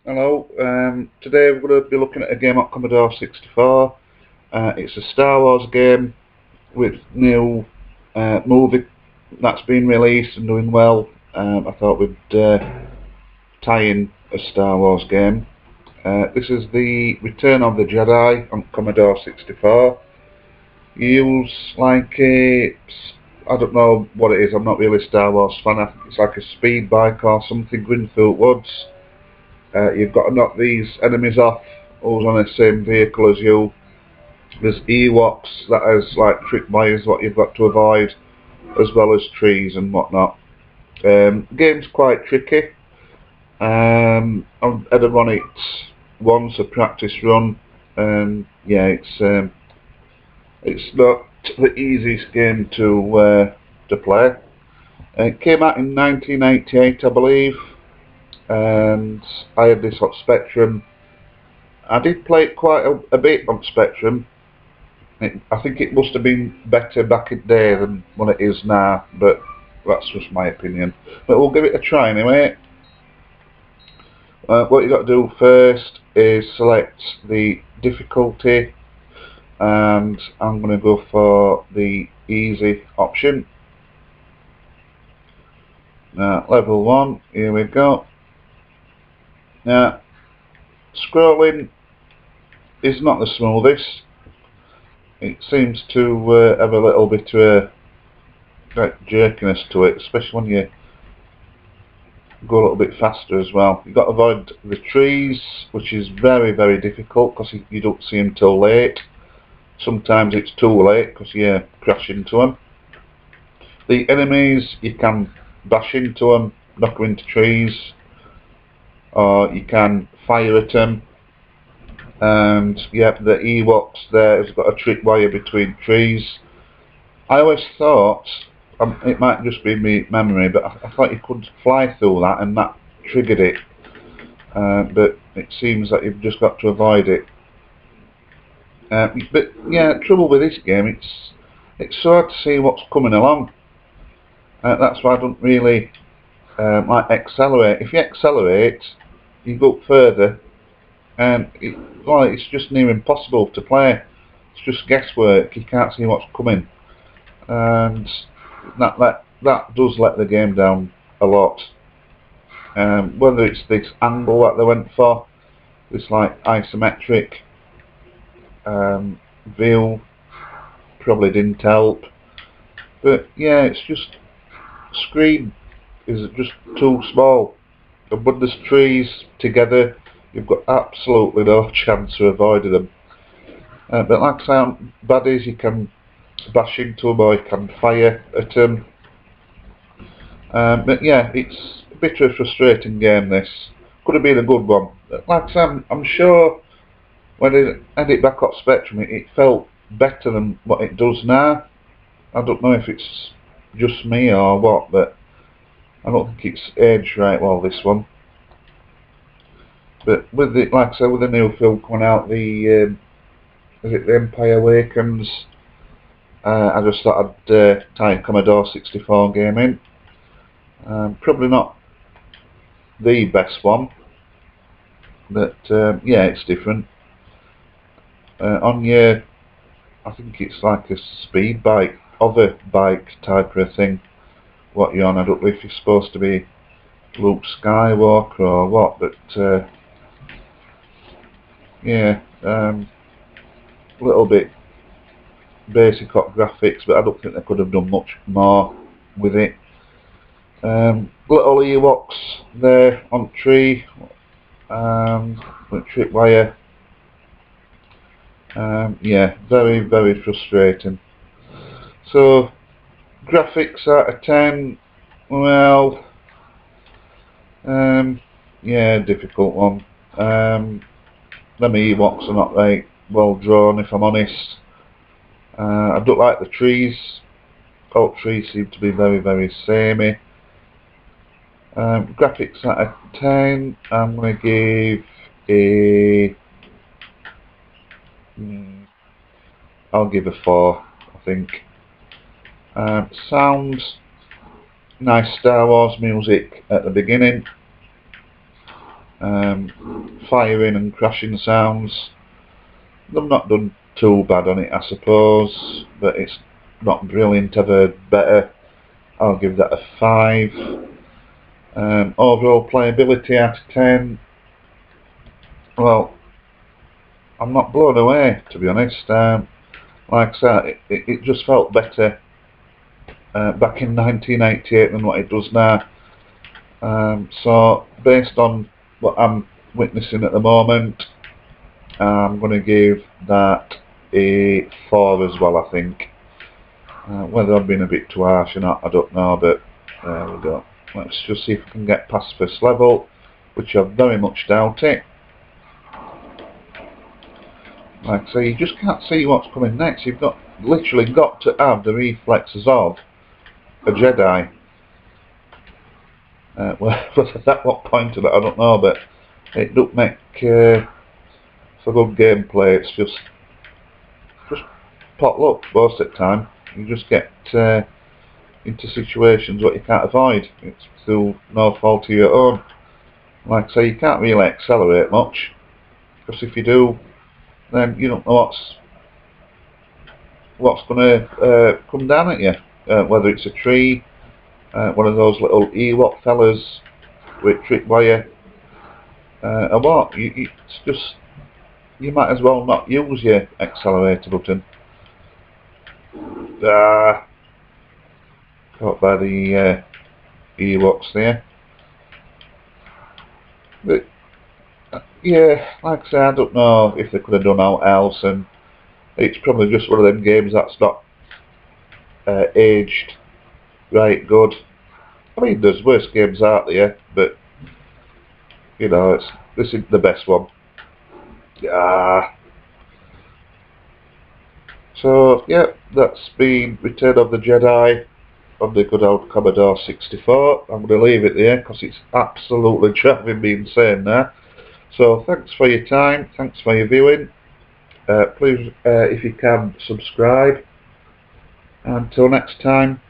Hello, today we're going to be looking at a game on Commodore 64. It's a Star Wars game with new movie that's been released and doing well. I thought we'd tie in a Star Wars game. This is the Return of the Jedi on Commodore 64. You use I don't know what it is, I'm not really a Star Wars fan. I think it's like a speed bike or something going through woods. You've got to knock these enemies off who's on the same vehicle as you. There's Ewoks that has like tripwires what you've got to avoid, as well as trees and whatnot. The game's quite tricky. I've had run it once, a practice run, and yeah, it's not the easiest game to play. It came out in 1988, I believe, and I had this on Spectrum. I did play it quite a bit on Spectrum. I think it must have been better back in the day than what it is now, but that's just my opinion. But we'll give it a try anyway. What you got to do first is select the difficulty, and I'm going to go for the easy option. Level 1, here we go. Now, scrolling is not the smoothest. It seems to have a little bit of jerkiness to it, especially when you go a little bit faster as well. You've got to avoid the trees, which is very, very difficult because you don't see them till late. Sometimes it's too late because you crash into them. The enemies, you can bash into them, knock them into trees, or you can fire at them. And yeah, the Ewoks there has got a tripwire between trees. I always thought, it might just be me memory, but I thought you could fly through that and that triggered it. But it seems that you've just got to avoid it. But yeah, trouble with this game, it's so hard to see what's coming along. That's why I don't really like accelerate. If you accelerate, you go up further, and it's just near impossible to play. It's just guesswork. You can't see what's coming, and that does let the game down a lot. Whether it's this angle that they went for, this like isometric view, probably didn't help. But yeah, it's just screen is just too small. And when there's trees together, you've got absolutely no chance of avoiding them. But like I say, on baddies you can bash into them or you can fire at them. But yeah, it's a bit of a frustrating game this. Could have been a good one. But like I say, I'm sure when I had it back on Spectrum it felt better than what it does now. I don't know if it's just me or what, but I don't think it's aged right well, this one. But with it, like I said, with the new film coming out, is it The Empire Awakens? I just thought I'd tie a Commodore 64 game in. Probably not the best one, but yeah, it's different. On your, I think it's like a speed bike, hover bike type of thing. What you're on, I don't know if you're supposed to be Luke Skywalker or what, but yeah, a little bit basic hot graphics, but I don't think they could have done much more with it. Little Ewoks there on tree, with tripwire. Yeah, very, very frustrating. So, graphics out of 10, well, yeah, difficult one. Them Ewoks are not very well drawn, if I'm honest. I don't like the trees. All trees seem to be very, very samey. Graphics out of 10, I'm going to give a... I'll give a 4, I think. Sounds, nice Star Wars music at the beginning. Firing and crashing sounds, they've not done too bad on it, I suppose, but it's not brilliant. I've heard better. I'll give that a 5. Overall playability out of 10, well, I'm not blown away, to be honest. Like I said, it just felt better back in 1988 than what it does now. So based on what I'm witnessing at the moment, I'm going to give that a 4 as well, I think. Whether I've been a bit too harsh or not, I don't know, but there we go. Let's just see if we can get past first level, which I very much doubt it. Like I say, you just can't see what's coming next. You've literally got to have the reflexes of a Jedi. Well, at what point of it, I don't know, but it don't make for good gameplay. It's just pot luck most of the time. You just get into situations what you can't avoid. It's through no fault of your own. Like I say, you can't really accelerate much, because if you do, then you don't know what's going to come down at you. Whether it's a tree, one of those little Ewok fellas with tripwire, or what. It's just, you might as well not use your accelerator button. Caught by the Ewoks there. But yeah, like I say, I don't know if they could have done out else, and it's probably just one of them games that's not aged right good. I mean, there's worse games out there, but you know, this isn't the best one. So yeah, that's been Return of the Jedi on the good old Commodore 64. I'm going to leave it there because it's absolutely driving me insane now. So thanks for your time, thanks for your viewing. Please, if you can, subscribe. Until next time,